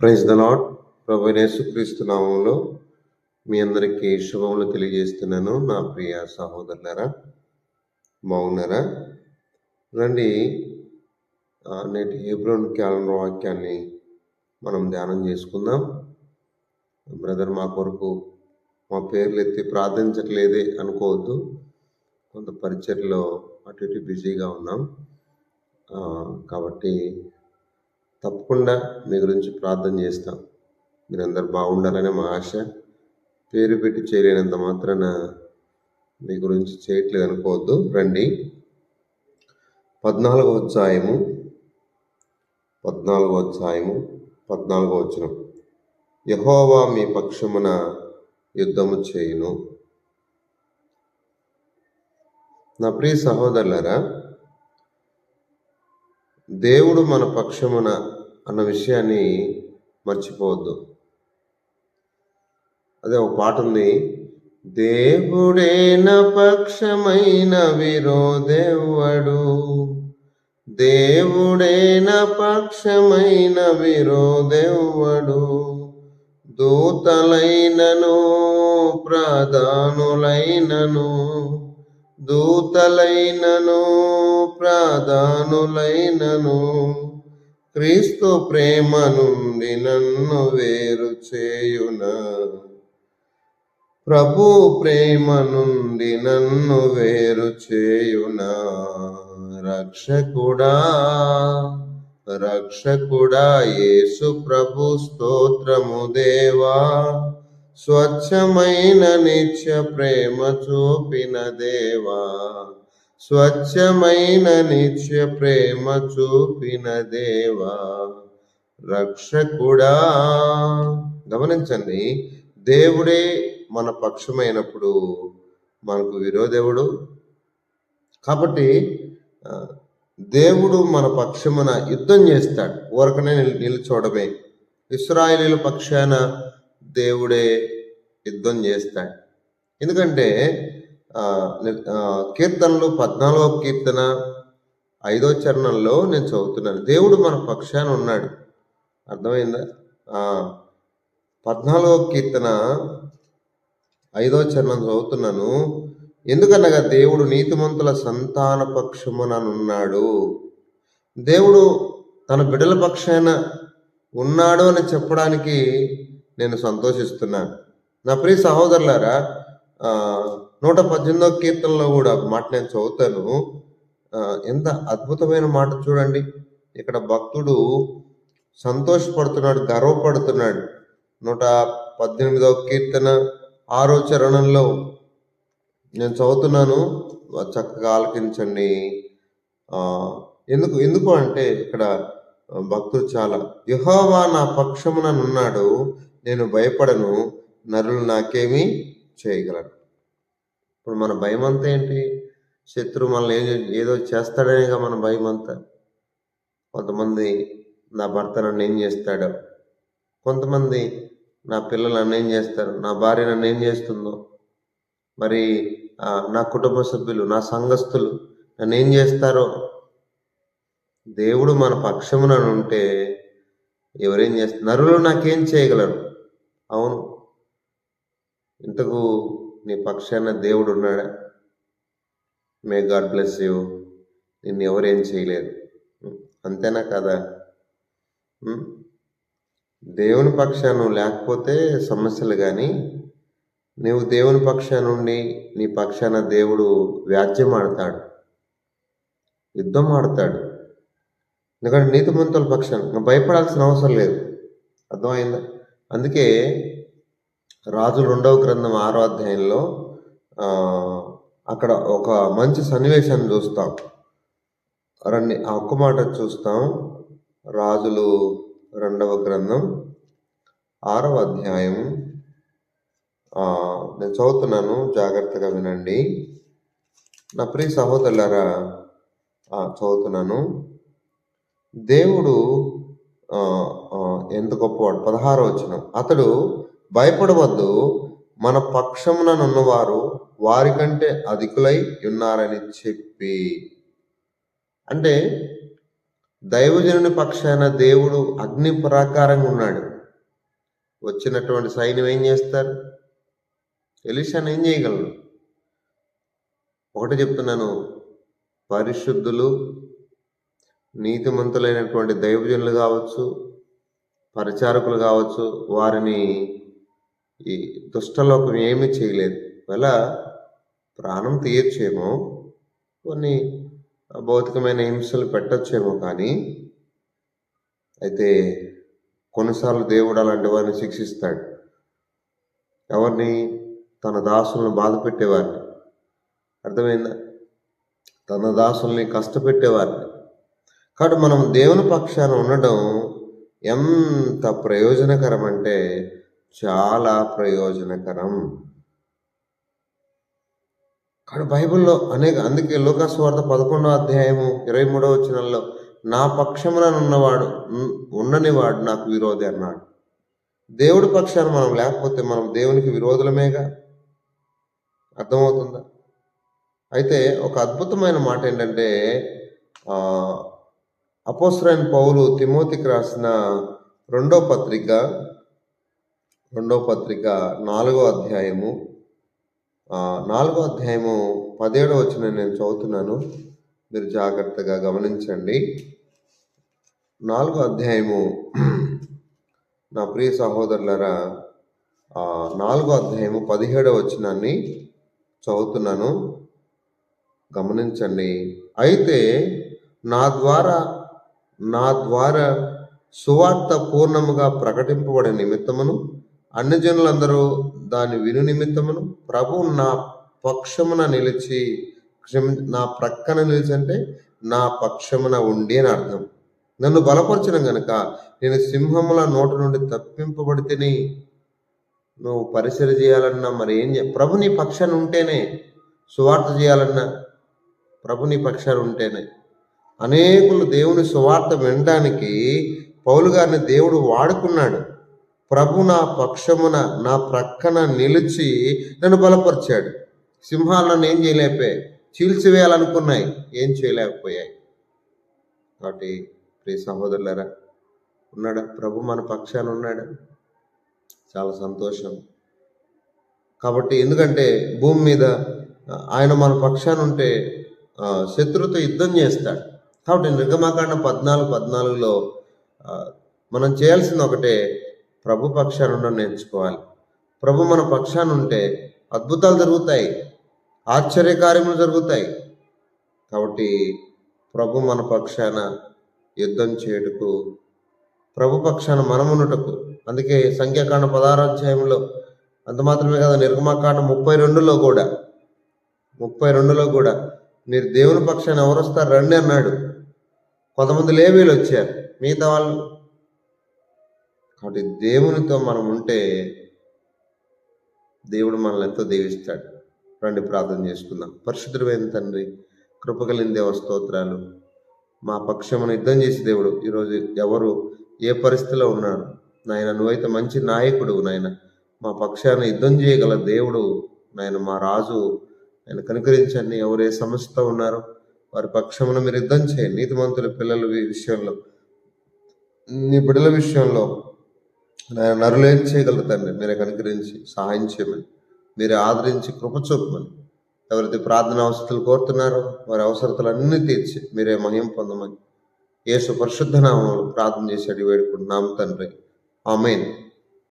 Praise the lord. ప్రభువైన యేసుక్రీస్తు నామములో మీ అందరికీ శుభములు తెలియజేస్తున్నాను. నా ప్రియ సహోదరులారా, బాగున్నారా? రండి, నేటి హెబ్రోన్ క్యాలెండర్ వాక్యాన్ని మనం ధ్యానం చేసుకుందాం. బ్రదర్ మా కొరకు మా పేర్లు ఎత్తి ప్రార్థించట్లేదే అనుకోవద్దు. కొంత పరిచర్లో అటు ఇటు బిజీగా ఉన్నాం. కాబట్టి తప్పకుండా మీ గురించి ప్రార్థన చేస్తాం. మీరందరూ బాగుండాలనే మా ఆశ. పేరు పెట్టి చేయలేనంత మాత్రాన మీ గురించి చేయట్లేదు అనుకోవద్దు. రండి, 14వ అధ్యాయము 14వ వచనం. యెహోవా మీ పక్షమున యుద్ధము చేయును. నా ప్రియ సహోదరులారా, దేవుడు మన పక్షమున అన్న విషయాన్ని మర్చిపోవద్దు. అదే ఒక పాట ఉంది, దేవుడే నా పక్షమైన విరోధెవ్వడు, దేవుడే నా పక్షమైన విరోధెవ్వడు, దూతలైనను ప్రాధానులైనను క్రీస్తు ప్రేమ నుండి నన్ను వేరు చేయునా, ప్రభు ప్రేమ నుండి నన్ను వేరు చేయునా. రక్షకుడా యేసు ప్రభు స్తోత్రము దేవా, స్వచ్ఛమైన నిత్య ప్రేమ చూపిన దేవా, స్వచ్ఛమైన నిత్య ప్రేమ చూపిన దేవా, రక్షకుడా. గమనించండి, దేవుడే మన పక్షమైనప్పుడు మనకు విరోధెవడు? కాబట్టి దేవుడు మన పక్షమున యుద్ధం చేస్తాడు. ఊరకనే నిలుచోడమే. ఇశ్రాయేలీయుల పక్షాన దేవుడే యుద్ధం చేస్తాడు. ఎందుకంటే కీర్తనలు 14వ కీర్తన 5వ చరణంలో నేను చదువుతున్నాను, దేవుడు మన పక్షాన ఉన్నాడు. అర్థమైందా? 14వ కీర్తన 5వ చరణం చదువుతున్నాను. ఎందుకనగా దేవుడు నీతిమంతుల సంతాన పక్షముననున్నాడు. దేవుడు తన బిడ్డల పక్షాన ఉన్నాడు అని చెప్పడానికి నేను సంతోషిస్తున్నాను. నా ప్రియ సహోదరులారా, 118వ కీర్తనలో కూడా మాట నేను చదువుతాను. ఎంత అద్భుతమైన మాట చూడండి. ఇక్కడ భక్తుడు సంతోషపడుతున్నాడు, గర్వపడుతున్నాడు. 118వ కీర్తన 6వ చరణంలో నేను చదువుతున్నాను, చక్కగా ఆలకించండి. ఎందుకు అంటే ఇక్కడ భక్తుడు చాలా, యెహోవా నా పక్షముననున్నాడు, నేను భయపడను, నరులు నాకేమీ చేయగలరు. ఇప్పుడు మన భయం అంతా ఏంటి? శత్రువు మనల్ని ఏదో చేస్తాడనేగా మన భయం అంతా. కొంతమంది నా భర్త నన్ను ఏం చేస్తాడో, కొంతమంది నా పిల్లలు నన్ను ఏం చేస్తారు, నా భార్య నన్ను ఏం చేస్తుందో, మరి నా కుటుంబ సభ్యులు, నా సంఘస్థులు నన్ను ఏం చేస్తారో. దేవుడు మన పక్షమున ఉంటే ఎవరేం చేస్తారు? నరులు నాకేం చేయగలరు. అవును, ఇంతకు నీ పక్షాన దేవుడు ఉన్నాడా? May God bless you. నిన్ను ఎవరేం చేయలేరు. అంతేనా కదా? దేవుని పక్షాన లేకపోతే సమస్యలు, కానీ నీవు దేవుని పక్షాన నుండి నీ పక్షాన దేవుడు వ్యాజ్యం ఆడతాడు, యుద్ధం ఆడతాడు. ఎందుకంటే నీతిమంతుల పక్షాన భయపడాల్సిన అవసరం లేదు. అర్థమైందా? అందుకే రాజులు 2వ గ్రంథం 6వ అధ్యాయంలో అక్కడ ఒక మంచి సన్నివేశాన్ని చూస్తాం. రండి, ఆ ఒక్క మాట చూస్తాం. రాజులు 2వ గ్రంథం 6వ అధ్యాయం నేను చదువుతున్నాను, జాగ్రత్తగా వినండి. నా ప్రియ సహోదరులారా, చదువుతున్నాను. దేవుడు ఎంత గొప్పవాడు. 16వ వచనం, అతడు భయపడవద్దు, మన పక్షముననున్నవారు వారికంటే అధికులై ఉన్నారని చెప్పి. అంటే దైవజనుని పక్షాన దేవుడు అగ్ని ప్రాకారంగా ఉన్నాడు. వచ్చినటువంటి సైన్యం ఏం చేస్తారు? ఎలీషాను ఏం చేయగలరు? ఒకటి చెప్తున్నాను, పరిశుద్ధులు నీతిమంతులైనటువంటి దైవజనులు కావచ్చు, పరిచారకులు కావచ్చు, వారిని ఈ దుష్టలోకం ఏమీ చేయలేదు. ఇలా ప్రాణం తీయచ్చేమో, కొన్ని భౌతికమైన హింసలు పెట్టచ్చేమో, కానీ అయితే కొన్నిసార్లు దేవుడు అలాంటి వారిని శిక్షిస్తాడు. ఎవరిని? తన దాసులను బాధ పెట్టేవారిని. అర్థమైందా? తన దాసుల్ని కష్టపెట్టేవారిని. కాబట్టి మనం దేవుని పక్షాన ఉండడం ఎంత ప్రయోజనకరం అంటే చాలా ప్రయోజనకరం. కాబట్టి బైబిల్లో అందుకే లూకాసు వార్త 11వ అధ్యాయము 23వ వచనంలో నా పక్షమున ఉండనివాడు నాకు విరోధి అన్నాడు. దేవుడి పక్షాన మనం లేకపోతే మనం దేవునికి విరోధులమేగా. అర్థమవుతుందా? అయితే ఒక అద్భుతమైన మాట ఏంటంటే, అపోస్తలుడైన పౌలు తిమోతికి రాసిన రెండో పత్రిక 4వ అధ్యాయము 17వ వచనం నేను చదువుతున్నాను, మీరు జాగ్రత్తగా గమనించండి. 4వ అధ్యాయము, నా ప్రియ సహోదరులారా, 4వ అధ్యాయము 17వ వచనాన్ని చదువుతున్నాను, గమనించండి. అయితే నా ద్వారా సువార్త పూర్ణముగా ప్రకటింపబడే నిమిత్తమును అన్యజనులందరూ దాని విను నిమిత్తమును ప్రభువు నా పక్షమున నిలిచి, నా ప్రక్కన నిలిచి అంటే నా పక్షమున ఉండి అని అర్థం. నన్ను బలపరచిన గనుక నేను సింహముల నోట నుండి తప్పింపబడితేని. నువ్వు పరిచర్య చేయాలన్నా మరి ప్రభు నీ పక్షాన ఉంటేనే, సువార్త చేయాలన్నా ప్రభు నీ పక్షాన ఉంటేనే. అనేకులు దేవుని సువార్త వినడానికి పౌలు గారిని దేవుడు వాడుకున్నాడు. ప్రభు నా పక్షమున, నా ప్రక్కన నిలిచి నన్ను బలపరిచాడు. సింహాలు నన్ను ఏం చేయలేకపోయాయి, చీల్చివేయాలనుకున్నాయి, ఏం చేయలేకపోయాయి. కాబట్టి ప్రియ సహోదరులారా, ఉన్నాడా ప్రభు మన పక్షాన? ఉన్నాడా? చాలా సంతోషం. కాబట్టి ఎందుకంటే భూమి మీద ఆయన మన పక్షాన ఉంటే శత్రువుతో యుద్ధం చేస్తాడు. కాబట్టి నిర్గమకాండం 14:14లో మనం చేయాల్సింది ఒకటే, ప్రభు పక్షాన ఉండడం నేర్చుకోవాలి. ప్రభు మన పక్షాన ఉంటే అద్భుతాలు జరుగుతాయి, ఆశ్చర్యకార్యములు జరుగుతాయి. కాబట్టి ప్రభు మన పక్షాన యుద్ధం చేయుటకు, ప్రభు పక్షాన మనమునుటకు. అందుకే సంఖ్యాకాండం 16వ అధ్యాయంలో, అంత మాత్రమే కదా, నిర్గమకాండం 32లో కూడా మీరు దేవుని పక్షాన ఎవరు వస్తారు రండి అన్నాడు. కొంతమంది లేవీలు వచ్చారు, మిగతా వాళ్ళు. కాబట్టి దేవునితో మనం ఉంటే దేవుడు మనల్ని ఎంతో దీవిస్తాడు. రండి ప్రార్థన చేసుకుందాం. పరిశుద్ధుడైన తండ్రి, కృపగలిగిన దేవ స్తోత్రాలు. మా పక్షమును యుద్ధం చేసి దేవుడు, ఈరోజు ఎవరు ఏ పరిస్థితిలో ఉన్నాడు నాయన, నువ్వైతే మంచి నాయకుడు నాయన, మా పక్షాన యుద్ధం చేయగల దేవుడు నాయన, మా రాజు ఆయన, కనుకరించండి. ఎవరు ఏ సమస్యతో ఉన్నారో వారి పక్షమును మీరు యుద్ధం చేయండి. నీతిమంతుల పిల్లల విషయంలో, నీ బిడ్డల విషయంలో నరులు ఏం చేయగలరు తండ్రి, మీరే కనుకరించి సహాయం చేయమని, మీరే ఆదరించి కృప చూపమని. ఎవరైతే ప్రార్థన అవసరాలు కోరుతున్నారో వారి అవసరతలన్నీ తీర్చి మీరే మహిమ పొందమని యేసు పరిశుద్ధ నామములో ప్రార్థన చేసి అడిగి వేడుకుంటున్నాం తండ్రి. ఆమేన్.